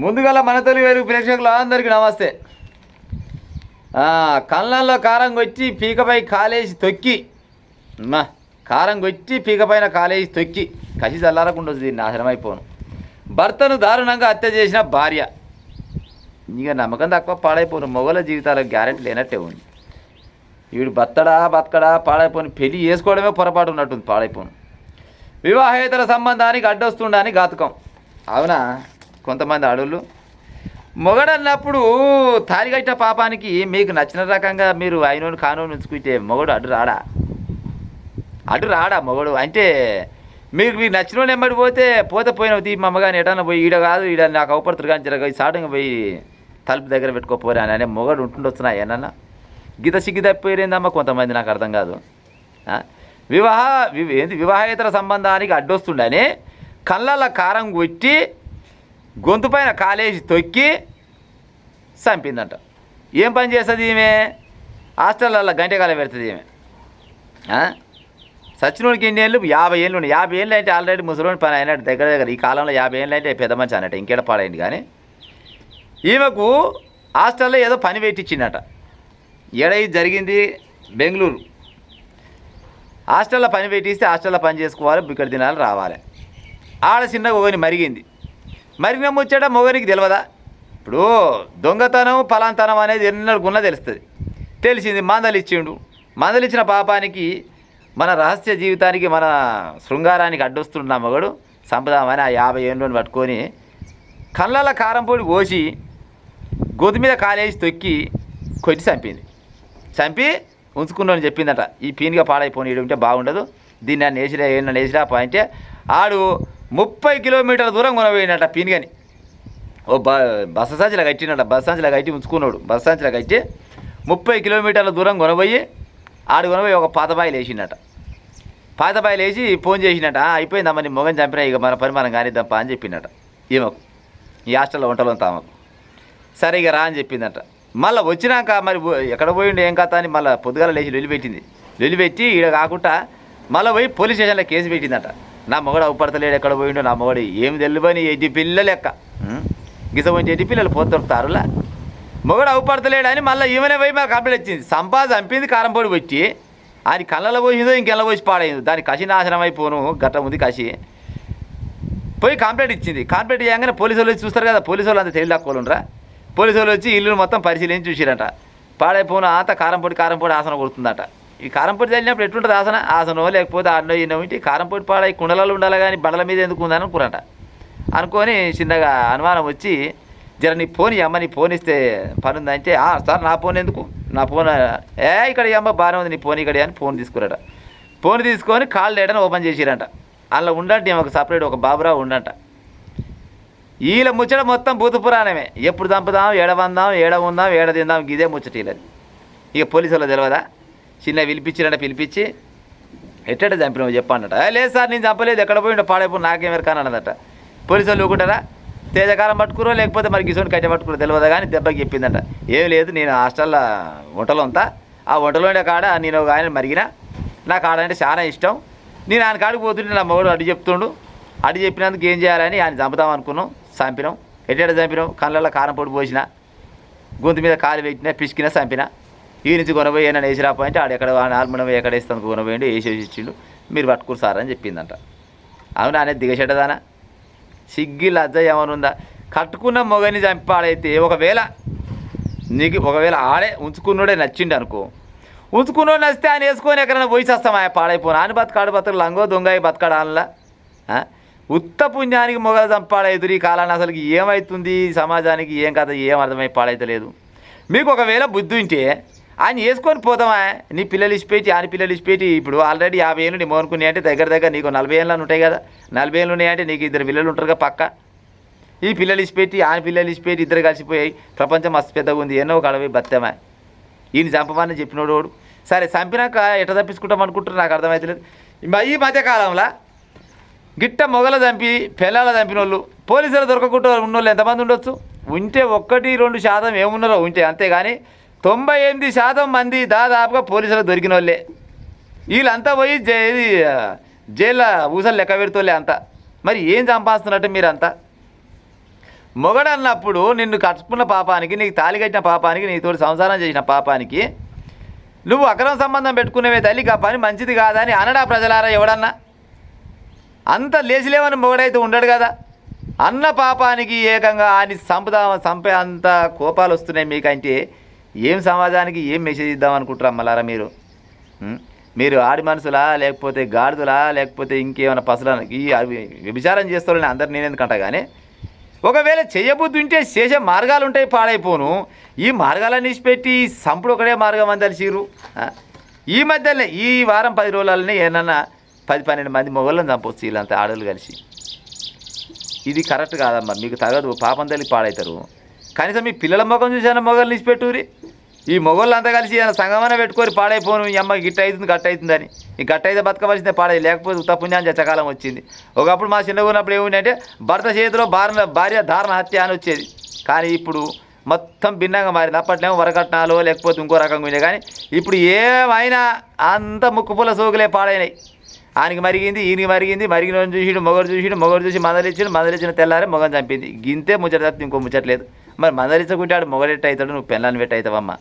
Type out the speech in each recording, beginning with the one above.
ముందుగల మన తెలుగు వెలుగు ప్రేక్షకులు అందరికీ నమస్తే. కళ్ళల్లో కారం కొచ్చి పీకపై కాలేసి తొక్కి కారం కొచ్చి పీకపైన కాలేసి తొక్కి కసి చల్లారకుండా దీన్ని నాశనమైపోను. భర్తను దారుణంగా హత్య చేసిన భార్య. ఇక నమ్మకం తక్కువ పాడైపోను. మొగల జీవితాలకు గ్యారెంటీ లేనట్టే ఉంది. వీడు బతకడా పాడైపోను. పెళ్లి చేసుకోవడమే పొరపాటు ఉన్నట్టుంది. పాడైపోను. వివాహేతర సంబంధానికి అడ్డొస్తుండని ఘాతకం. అవునా? కొంతమంది ఆడోళ్ళు మొగడన్నప్పుడు తాలిగట్ట పాపానికి మీకు నచ్చిన రకంగా మీరు అయినోని కానోని ఉంచుకుంటే మొగడు అడ్డు రాడా మొగడు అంటే మీకు నచ్చిన ఎమ్మడి పోతే పోయినావు తీ అమ్మగాని ఎటన్నా పోయి ఈడ కాదు ఈడ నాకు అవపడుతురు కానీ జరగ సాటంగా పోయి తలుపు దగ్గర పెట్టుకోపోరా అని అనే మొగడు ఉంటుండొచ్చున్నా ఏమన్నా గీత సిగ్గి తప్పిపోయిందమ్మా కొంతమంది. నాకు అర్థం కాదు. వివాహేతర సంబంధానికి అడ్డొస్తుండని కళ్ళ కారం కొట్టి గొంతు పైన కాలేసి తొక్కి చంపిందంట. ఏం పని చేస్తుంది ఈమె? హాస్టల్లో గంటకాలం పెడుతుంది ఈమె. సచ్చినోడికి ఎన్ని ఏళ్ళు? 50 ఏళ్ళు ఉన్నాయి. 50 ఏళ్ళు అంటే ఆల్రెడీ ముసలోని పని అయినట్టు దగ్గర. ఈ కాలంలో 50 ఏళ్ళు అంటే పెద్ద మంచి అన్నట్టు. ఇంకేడ పాడైంది. కానీ ఈమెకు హాస్టల్లో ఏదో పని పెట్టించిందట. ఇది జరిగింది బెంగళూరు. హాస్టల్లో పని పెట్టిస్తే హాస్టల్లో పని చేసుకోవాలి, ఇక్కడ దినాలు రావాలి. ఆడ చిన్నగా ఒకని మరిగిన ముచ్చట మొగనికి తెలియదా? ఇప్పుడు దొంగతనం పలాంతనం అనేది ఎన్నడుకున్నా తెలుస్తుంది. తెలిసింది. మందలిచ్చిన పాపానికి మన రహస్య జీవితానికి మన శృంగారానికి అడ్డొస్తున్న మొగడు సంపదామని ఆ 50 ఏళ్ళని పట్టుకొని కళ్ళల కారం పొడి కోసి గొంతు మీద కాలేసి తొక్కి కొట్టి చంపి ఉంచుకున్నాను చెప్పిందట. ఈ పీనిగా పాడైపోయి ఉంటే బాగుండదు, దీన్ని నన్ను వేసిరా అంటే ఆడు 30 కిలోమీటర్ల దూరం కొనబోయినట పీనిగని. ఓ బస్సు సంచిలో కట్టినట. బస్సు సంచిలో కట్టి ఉంచుకున్నాడు. బస్సు సంచిలో కట్టి 30 కిలోమీటర్ల దూరం కొనబోయి ఒక పాతబాయిలు వేసిండట. పాతబాయిలు వేసి ఫోన్ చేసినట. అయిపోయిందమ్మ నీ మొగని చంపినా, ఇక మన పని మనం కానిద్దాంపా అని చెప్పిందట ఈమెకు. ఈ హాస్టల్లో వంటలో తామకు. సరే ఇక రా అని చెప్పిందట. మళ్ళీ వచ్చినాక మరి ఎక్కడ పోయిండు ఏం కథ అని మళ్ళీ పొద్దుగాల లేచి లొలిపెట్టి ఈడ కాకుండా మళ్ళీ పోయి పోలీస్ స్టేషన్లో కేసు పెట్టిందట. నా మొగడు అవపడతలేడు, ఎక్కడ పోయిండో నా మొగడు ఏమి తెలియని 8 పిల్లలు లెక్క గిసపోయి 8 పిల్లలు పోతారులా మొగడు అవపడతలేడు అని మళ్ళీ ఈమెనే పోయి మాకు కంప్లైంట్ వచ్చింది. చంపింది కారం పొడి వచ్చి అది కళ్ళలో పోసిందో ఇంకెళ్ళ పోసి పాడైంది. దాని కసి నాశనం అయిపోను గట్ట ఉంది కసి. పోయి కంప్లైంట్ ఇచ్చింది. కంప్లైంట్ చేయగానే పోలీసు వాళ్ళు వచ్చి చూస్తారు కదా. పోలీసు వాళ్ళు అంతా తెలియదు తక్కువలుండ్రా. పోలీసు వాళ్ళు వచ్చి ఇల్లును మొత్తం పరిశీలించి చూసిరంట. పాడైపోను అంత కారం పొడి ఆసన కొడుతుందట. ఈ కారం పొడి చల్లినప్పుడు ఎట్లుంటుంది ఆసనో లేకపోతే ఆడనో ఈనో ఇంటి కారం పొడి పాడై కుండలలో ఉండాలి కానీ బండల మీద ఎందుకు ఉందని అనుకురంట. అనుకొని చిన్నగా అనుమానం వచ్చి జర నీ ఫోన్ అమ్మ నీ ఫోన్ ఇస్తే పని ఉందంటే సార్ నా ఫోన్ ఎందుకు, నా ఫోన్ ఇక్కడ అమ్మ బాగానే ఉంది నీ ఫోన్ ఇక్కడ అని ఫోన్ తీసుకురాట. ఫోన్ తీసుకొని కాల్ డేటాను ఓపెన్ చేసిరంట. అందులో ఉండంటే ఒక సపరేట్ ఒక బాబురావు ఉండంట. వీళ్ళ ముచ్చట మొత్తం భూత పురాణమే. ఎప్పుడు చంపుదాం, ఏడ ఉందాం, ఏడ తిందాం, ఇదే ముచ్చట వీళ్ళది. ఇక పోలీసు వాళ్ళు తెలియదా? చిన్న పిలిపించి ఎట్టట చంపినావు చెప్పన్నట. లేదు సార్ నేను చంపలేదు, ఎక్కడ పోయిండో పాడైపోయి నాకేమేరు కానన్నదట. పోలీసు వాళ్ళు ఊకుంటారా? తేజకారం పట్టుకురో లేకపోతే మరి గిసోని కట్టె పట్టుకురో తెలియదా కానీ దెబ్బకి చెప్పిందంట. ఏం లేదు నేను హాస్టల్లో వంటలో అంతా ఆ వంటలో కాడ నేను ఒక ఆయన మరిగిన నాకు ఆడంటే చాలా ఇష్టం. నేను ఆయన కాడికి పోతుంటే నా మగడు అడ్డు చెప్తుండు. అడ్డు చెప్పినందుకు ఏం చేయాలని ఆయన చంపుతాం అనుకున్నాం. చంపినాం. ఎట్ట చంపినాం? కళ్ళల్లో కారం పొడి పోసిన, గొంతు మీద కాలు పెట్టినా, పిసికినా, చంపినా. ఈ నుంచి కొనబోయి ఏమైనా వేసి రాపోయింటే ఆడు ఎక్కడ నార్మల్ ఎక్కడ వేస్తాను కొనబోయిండు వేసేసి ఇచ్చిండు. మీరు పట్టుకురు సార్ అని చెప్పిందంట. అవునా అనేది దిగచెడ్డదానా? సిగ్గి లజ్జ ఏమనుందా? కట్టుకున్న మొగని చంపాడైతే ఒకవేళ ఆడే ఉంచుకున్నోడే నచ్చిండు అనుకో, ఉంచుకున్నోడు నచ్చితే ఆయన వేసుకొని ఎక్కడైనా పోయి చేస్తామా పాడైపోను అని బతకాడు లంగో దొంగ బతకాడు అనలా. ఉత్త పుణ్యానికి మొగలు చంపాడైతురు. ఈ కాలాన్ని అసలు ఏమవుతుంది సమాజానికి ఏం కథ ఏం అర్థమై పాడైతలేదు. మీకు ఒకవేళ బుద్ధి ఉంటే ఆయన వేసుకొని పోతామా? నీ పిల్లలు ఇచ్చిపెట్టి ఆయన పిల్లలు ఇచ్చిపెట్టి ఇప్పుడు ఆల్రెడీ 50 ఏళ్ళు నీ మోనుకుని అంటే దగ్గర నీకు 40 ఏళ్ళు ఉంటాయి కదా. 40 ఏళ్ళు ఉన్నాయంటే నీకు 2 పిల్లలు ఉంటారుగా పక్క. ఈ పిల్లలు ఇచ్చిపెట్టి ఆయన పిల్లలు ఇచ్చిపెట్టి ఇద్దరు కలిసిపోయాయి. ప్రపంచం మస్తు పెద్దగా ఉంది. ఎన్నో కడవి బతమా ఈయన చంపమని చెప్పినోడు వాడు. సరే చంపినాక ఎట్లా తప్పించుకుంటాం అనుకుంటారు నాకు అర్థమవుతలేదు. ఈ మధ్యకాలంలో గిట్ట మొగల చంపి పిల్లల చంపిన వాళ్ళు పోలీసులు దొరకకుండా ఉన్నోళ్ళు ఎంతమంది ఉండొచ్చు? ఉంటే 1-2% ఏమున్నారో ఉంటే, అంతేగాని 98% మంది దాదాపుగా పోలీసులకు దొరికిన వాళ్ళే. వీళ్ళంతా పోయి జైల్లో ఊసలు లెక్క పెడుతోలే అంతా. మరి ఏం సంపాదిస్తున్నట్టు మీరంతా? మొగడు అన్నప్పుడు నిన్ను కట్టుకున్న పాపానికి, నీకు తాళి కట్టిన పాపానికి, నీతోటి సంసారం చేసిన పాపానికి నువ్వు అక్రమ సంబంధం పెట్టుకునేవే తల్లి, ఆ పని మంచిది కాదని అనడా ప్రజలారా ఎవడన్నా? అంత లేచిలేవని మొగడైతే ఉండడు కదా. అన్న పాపానికి ఏకంగా ఆయన చంపే అంత కోపాలు వస్తున్నాయి మీకంటే ఏం సమాజానికి ఏం మెసేజ్ ఇద్దాం అనుకుంటారు అమ్మలారా మీరు? మీరు ఆడి మనుషులా, లేకపోతే గాడిదలా, లేకపోతే ఇంకేమైనా పసులా? ఈ వ్యభిచారం చేస్తారని అందరు నేనెందుకంటా. కానీ ఒకవేళ చేయబుద్ధి ఉంటే చేసే మార్గాలు ఉంటాయి, పాడైపోను. ఈ మార్గాలన్నీ పెట్టి సంపుడు ఒకటే మార్గం అని తెలిసిరు. ఈ మధ్యలోనే ఈ వారం 10 రోజులనే ఏమన్నా 10-12 మంది మొగళ్ళని చంపొచ్చు వీళ్ళంతా ఆడలు కలిసి. ఇది కరెక్ట్ కాదమ్మా, మీకు తగదు, పాపం తల్లి పాడవుతారు. కనీసం మీ పిల్లల మొగం చూసాను మొగలు నిలిచిపెట్టురి. ఈ మొగళ్ళు అంతా కలిసి సంగమన పెట్టుకొని పాడైపోను, ఈ అమ్మ గిట్ట అవుతుంది గట్ట అవుతుందని. ఈ గట్ట అయితే బతకవలసిందే, పాడై లేకపోతే ఉత్తపుణ్యాన్ని చచ్చకాలం వచ్చింది. ఒకప్పుడు మా చిన్నగా ఉన్నప్పుడు ఏముందంటే భర్త చేతిలో భార్య దారుణ హత్య అని వచ్చేది. కానీ ఇప్పుడు మొత్తం భిన్నంగా మారింది. అప్పట్లేమో వరకట్నాలో లేకపోతే ఇంకో రకంగా ఉండే. కానీ ఇప్పుడు ఏమైనా అంత ముక్కుపుల సోకులే పాడైనాయి. ఆయనకి మరిగింది, ఈయనకి మరిగింది, మరిగిన చూసిడు మొగడు చూసి మందలిచ్చిన తెల్లారే మొగం చంపింది. గింతే ముచ్చట తప్పితే ఇంకో ముచ్చట్లేదు. మరి మందలించకుంటాడు మొగడెట్ట అవుతాడు, నువ్వు పెళ్ళాన్ని పెట్టి అవుతావమ్మా.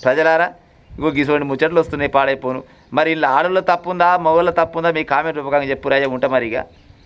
ప్రజలారా ఇంకో గిసోండి ముచ్చట్లు వస్తున్నాయి, పాడైపోను. మరి ఇలా ఆడల్లో తప్పుందా మొగళ్ళ తప్పుందా మీ కామెంట్ రూపకంగా చెప్పు రాజా. ఉంటా మరిగా.